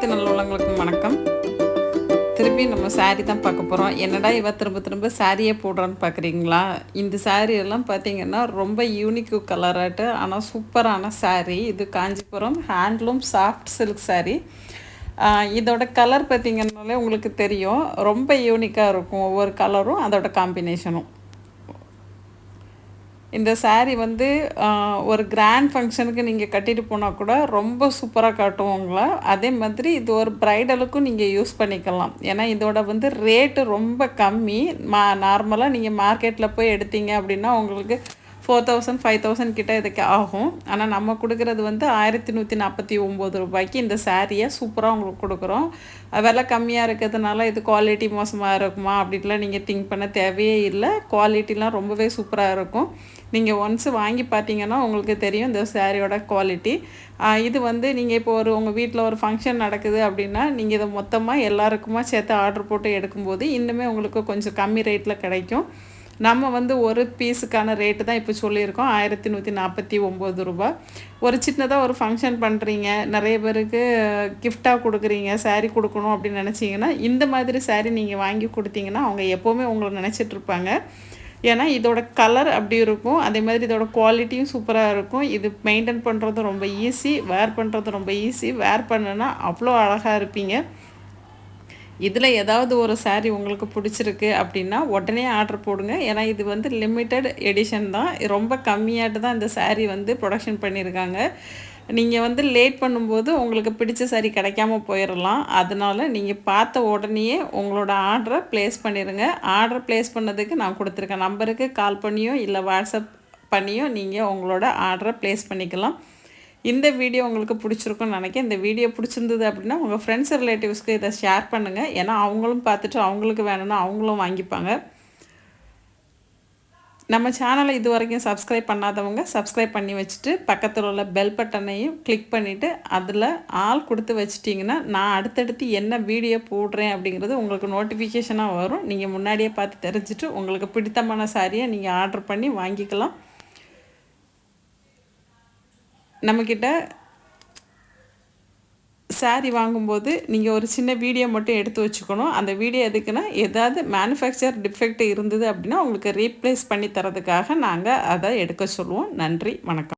அனைத்து நல்லுள்ளங்களுக்கும் வணக்கம். திருப்பி நம்ம சாரீ தான் பார்க்க போகிறோம். என்னடா இவ திரும்ப திரும்ப சாரியே போடுறான்னு பார்க்குறீங்களா? இந்த சாரீ எல்லாம் பார்த்தீங்கன்னா ரொம்ப யூனிக் கலராட்டு ஆனால் சூப்பரான சாரீ. இது Kanchipuram handloom soft silk sari. இதோட கலர் பார்த்திங்கன்னாலே உங்களுக்கு தெரியும், ரொம்ப யூனிக்காக இருக்கும். ஒவ்வொரு கலரும் அதோட காம்பினேஷனும். இந்த சாரீ வந்து ஒரு கிராண்ட் ஃபங்க்ஷனுக்கு நீங்கள் கட்டிட்டு போனால் கூட ரொம்ப சூப்பராக காட்டும் உங்களை. அதே மாதிரி இது ஒரு ப்ரைடலுக்கும் நீங்கள் யூஸ் பண்ணிக்கலாம். ஏன்னா இதோட வந்து ரேட்டு ரொம்ப கம்மி. நார்மலாக நீங்கள் மார்க்கெட்டில் போய் எடுத்தீங்க அப்படின்னா உங்களுக்கு 4000 5000 கிட்ட இதுக்கு ஆகும். ஆனால் நம்ம கொடுக்குறது வந்து 1149 ரூபாய்க்கு இந்த சாரியை சூப்பராக உங்களுக்கு கொடுக்குறோம். விலை கம்மியாக இருக்கிறதுனால இது குவாலிட்டி மோசமாக இருக்குமா அப்படின்லாம் நீங்கள் திங்க் பண்ண தேவையே இல்லை. குவாலிட்டிலாம் ரொம்பவே சூப்பராக இருக்கும். நீங்கள் ஒன்ஸ் வாங்கி பார்த்தீங்கன்னா உங்களுக்கு தெரியும் இந்த சாரியோட குவாலிட்டி. இது வந்து நீங்கள் இப்போ உங்கள் வீட்டில் ஒரு ஃபங்க்ஷன் நடக்குது அப்படின்னா நீங்கள் இதை மொத்தமாக எல்லாருக்குமா சேர்த்து ஆர்டர் போட்டு எடுக்கும்போது இன்னுமே உங்களுக்கு கொஞ்சம் கம்மி ரேட்டில் கிடைக்கும். நம்ம வந்து ஒரு பீஸுக்கான ரேட்டு தான் இப்போ சொல்லியிருக்கோம், 1149 ரூபா. ஒரு சின்னதாக ஒரு ஃபங்க்ஷன் பண்ணுறீங்க, நிறைய பேருக்கு கிஃப்டாக கொடுக்குறீங்க, சாரீ கொடுக்கணும் அப்படின்னு நினச்சிங்கன்னா இந்த மாதிரி சாரீ நீங்கள் வாங்கி கொடுத்தீங்கன்னா அவங்க எப்போவுமே உங்களை நினச்சிட்ருப்பாங்க. ஏன்னா இதோட கலர் அப்படி இருக்கும், அதே மாதிரி இதோட குவாலிட்டியும் சூப்பராக இருக்கும். இது மெயின்டைன் பண்ணுறது ரொம்ப ஈஸி, வேர் பண்ணுறது ரொம்ப ஈஸி. வேர் பண்ணுன்னா அவ்வளோ அழகாக இருப்பீங்க. இதில் ஏதாவது ஒரு சாரீ உங்களுக்கு பிடிச்சிருக்கு அப்படின்னா உடனே ஆர்டர் போடுங்க. ஏன்னா இது வந்து லிமிட்டட் எடிஷன் தான், ரொம்ப கம்மியாட்டு தான் இந்த சாரீ வந்து ப்ரொடக்ஷன் பண்ணியிருக்காங்க. நீங்கள் வந்து லேட் பண்ணும்போது உங்களுக்கு பிடிச்ச சாரீ கிடைக்காம போயிடலாம். அதனால் நீங்கள் பார்த்த உடனேயே உங்களோட ஆர்டரை ப்ளேஸ் பண்ணிடுங்க. ஆர்டர் ப்ளேஸ் பண்ணதுக்கு நான் கொடுத்துருக்க நம்பருக்கு கால் பண்ணியோ இல்லை வாட்ஸ்அப் பண்ணியோ நீங்கள் உங்களோட ஆர்டரை ப்ளேஸ் பண்ணிக்கலாம். இந்த வீடியோ உங்களுக்கு பிடிச்சிருக்குன்னு நினைக்கிறேன். இந்த வீடியோ பிடிச்சிருந்தது அப்படின்னா உங்கள் ஃப்ரெண்ட்ஸ் ரிலேட்டிவ்ஸ்க்கு இதை ஷேர் பண்ணுங்கள். ஏன்னா அவங்களும் பார்த்துட்டு அவங்களுக்கு வேணும்னா அவங்களும் வாங்கிப்பாங்க. நம்ம சேனலை இது வரைக்கும் சப்ஸ்கிரைப் பண்ணாதவங்க சப்ஸ்கிரைப் பண்ணி வச்சுட்டு பக்கத்தில் உள்ள பெல் பட்டனையும் கிளிக் பண்ணிவிட்டு அதில் ஆல் கொடுத்து வச்சிட்டிங்கன்னா நான் அடுத்தடுத்து என்ன வீடியோ போடுறேன் அப்படிங்கிறது உங்களுக்கு நோட்டிஃபிகேஷனாக வரும். நீங்கள் முன்னாடியே பார்த்து தெரிஞ்சுட்டு உங்களுக்கு பிடித்தமான சாரியை நீங்கள் ஆர்டர் பண்ணி வாங்கிக்கலாம். நம்மக்கிட்ட சாரீ வாங்கும்போது நீங்கள் ஒரு சின்ன வீடியோ மட்டும் எடுத்து வச்சுக்கணும். அந்த வீடியோ எதுக்குன்னா ஏதாவது மேனுஃபேக்சர் டிஃபெக்ட் இருந்தது அப்படின்னா உங்களுக்கு ரீப்ளேஸ் பண்ணி தரதுக்காக நாங்கள் அதை எடுக்க சொல்லுவோம். நன்றி, வணக்கம்.